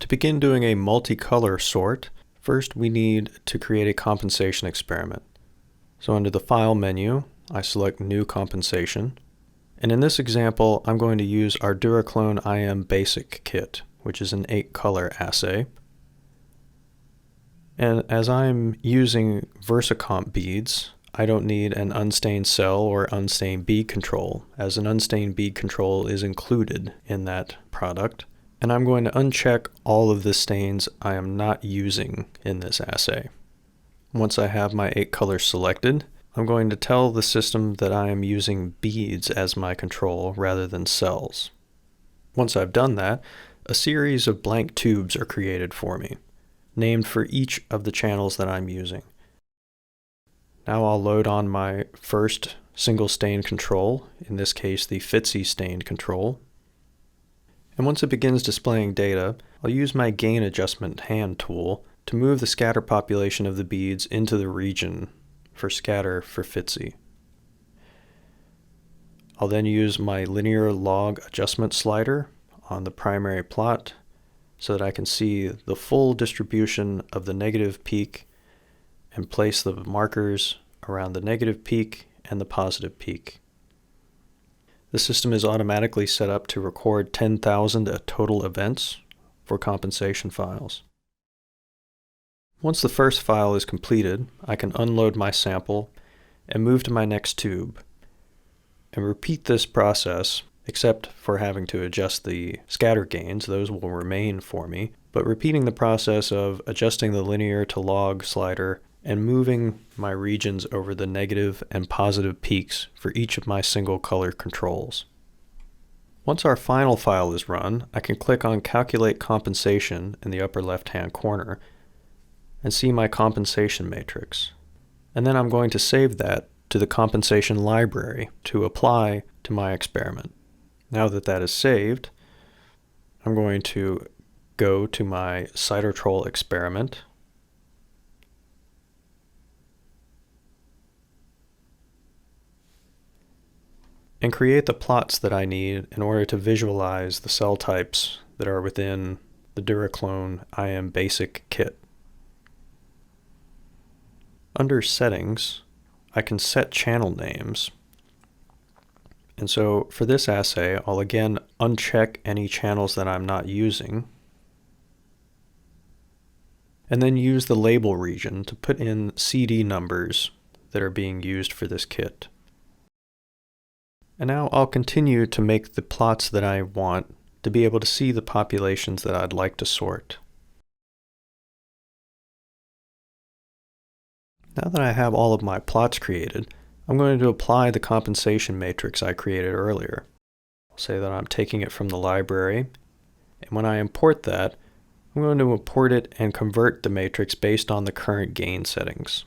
To begin doing a multicolor sort, first we need to create a compensation experiment. So under the File menu, I select New Compensation. And in this example, I'm going to use our DuraClone IM Basic Kit, which is an 8-color assay. And as I'm using VersaComp beads, I don't need an unstained cell or unstained bead control, as an unstained bead control is included in that product. And I'm going to uncheck all of the stains I am not using in this assay. Once I have my 8 colors selected, I'm going to tell the system that I am using beads as my control rather than cells. Once I've done that, a series of blank tubes are created for me, named for each of the channels that I'm using. Now I'll load on my first single stain control, in this case the FITSI stained control. And once it begins displaying data, I'll use my gain adjustment hand tool to move the scatter population of the beads into the region for scatter for FITSI. I'll then use my linear log adjustment slider on the primary plot so that I can see the full distribution of the negative peak and place the markers around the negative peak and the positive peak. The system is automatically set up to record 10,000 total events for compensation files. Once the first file is completed, I can unload my sample and move to my next tube, and repeat this process, except for having to adjust the scatter gains. Those will remain for me, but repeating the process of adjusting the linear to log slider and moving my regions over the negative and positive peaks for each of my single color controls. Once our final file is run, I can click on Calculate Compensation in the upper left-hand corner and see my compensation matrix. And then I'm going to save that to the compensation library to apply to my experiment. Now that that is saved, I'm going to go to my Cytotrol experiment. And create the plots that I need in order to visualize the cell types that are within the DuraClone IM Basic Kit. Under Settings, I can set channel names. And so for this assay, I'll again uncheck any channels that I'm not using, and then use the label region to put in CD numbers that are being used for this kit. And now I'll continue to make the plots that I want to be able to see the populations that I'd like to sort. Now that I have all of my plots created, I'm going to apply the compensation matrix I created earlier. I'll say that I'm taking it from the library, and when I import that, I'm going to import it and convert the matrix based on the current gain settings.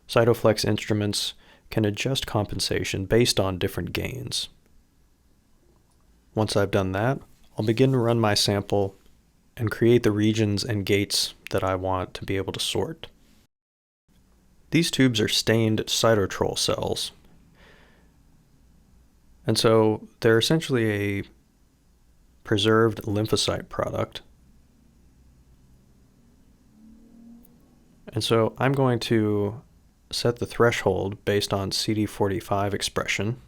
CytoFLEX instruments can adjust compensation based on different gains. Once I've done that, I'll begin to run my sample and create the regions and gates that I want to be able to sort. These tubes are stained Cytotrol cells, and so they're essentially a preserved lymphocyte product. And so I'm going to set the threshold based on CD45 expression.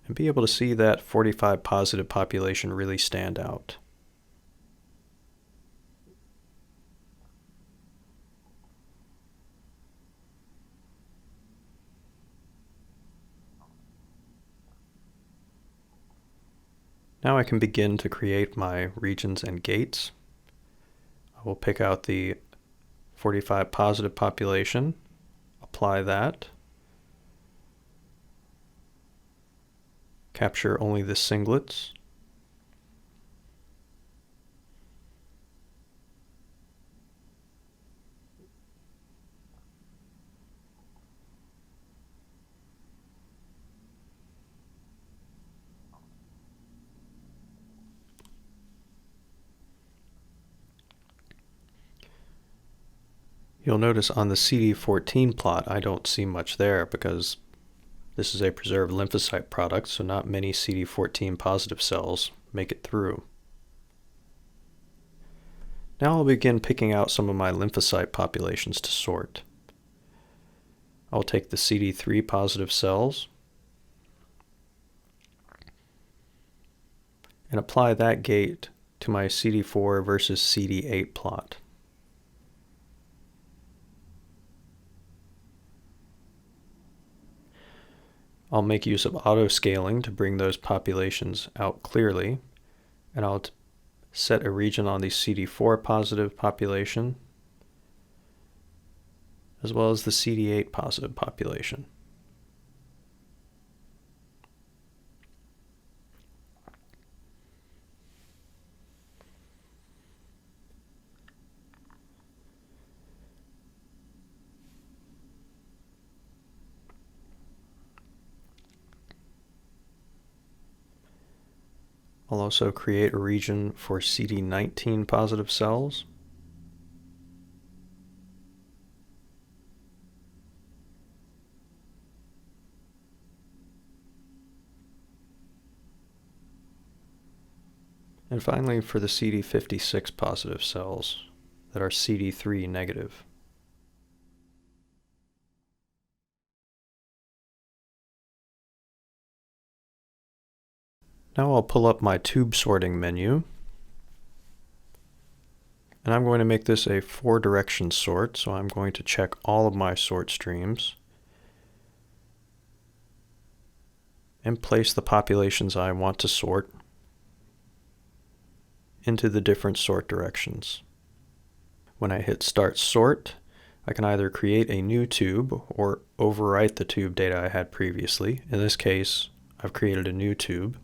And be able to see that 45 positive population really stand out. Now I can begin to create my regions and gates. I will pick out the 45 positive population, apply that, capture only the singlets, You'll notice on the CD14 plot I don't see much there because This is a preserved lymphocyte product, so not many CD14 positive cells make it through. Now I'll begin picking out some of my lymphocyte populations to sort. I'll take the CD3 positive cells and apply that gate to my CD4 versus CD8 plot. I'll make use of auto-scaling to bring those populations out clearly, and I'll set a region on the CD4 positive population as well as the CD8 positive population. I'll also create a region for CD19 positive cells. And finally, for the CD56 positive cells that are CD3 negative. Now I'll pull up my tube sorting menu, and I'm going to make this a 4-direction sort, so I'm going to check all of my sort streams and place the populations I want to sort into the different sort directions. When I hit Start Sort, I can either create a new tube or overwrite the tube data I had previously. In this case, I've created a new tube.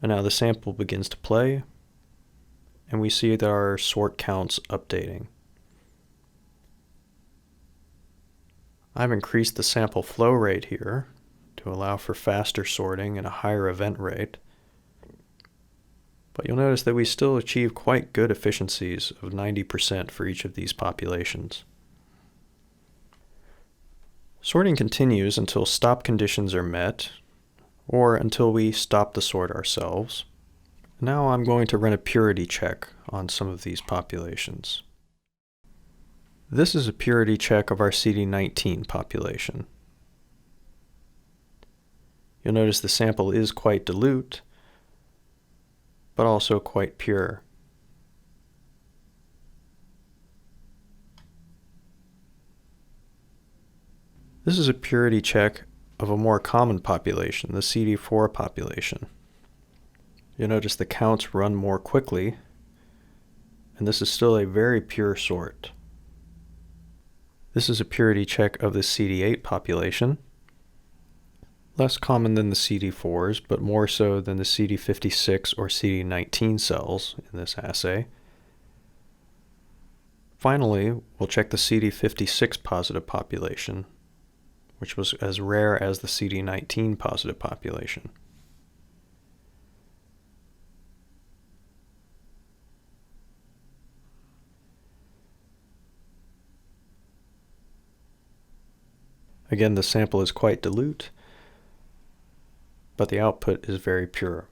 And now the sample begins to play, and we see that our sort count's updating. I've increased the sample flow rate here to allow for faster sorting and a higher event rate. But you'll notice that we still achieve quite good efficiencies of 90% for each of these populations. Sorting continues until stop conditions are met, or until we stop the sort ourselves. Now I'm going to run a purity check on some of these populations. This is a purity check of our CD19 population. You'll notice the sample is quite dilute, but also quite pure. This is a purity check of a more common population, the CD4 population. You'll notice the counts run more quickly, and this is still a very pure sort. This is a purity check of the CD8 population, less common than the CD4s, but more so than the CD56 or CD19 cells in this assay. Finally, we'll check the CD56 positive population, which was as rare as the CD19 positive population. Again, the sample is quite dilute, but the output is very pure.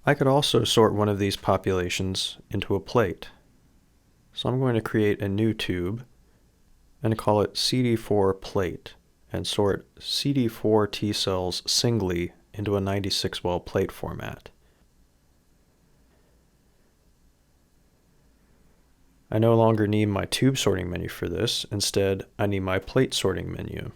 I could also sort one of these populations into a plate. So I'm going to create a new tube and call it CD4 plate and sort CD4 T cells singly into a 96-well plate format. I no longer need my tube sorting menu for this. Instead, I need my plate sorting menu.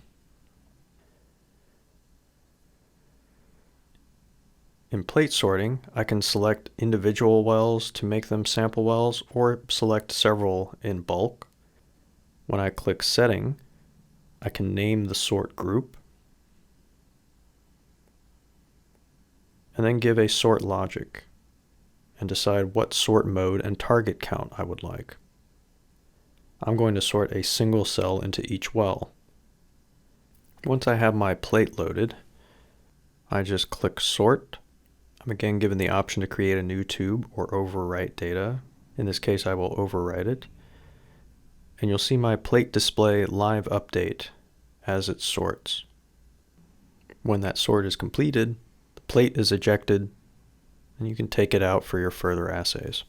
In plate sorting, I can select individual wells to make them sample wells or select several in bulk. When I click Setting, I can name the sort group and then give a sort logic and decide what sort mode and target count I would like. I'm going to sort a single cell into each well. Once I have my plate loaded, I just click Sort. I'm again given the option to create a new tube or overwrite data. In this case, I will overwrite it. And you'll see my plate display live update as it sorts. When that sort is completed, the plate is ejected, and you can take it out for your further assays.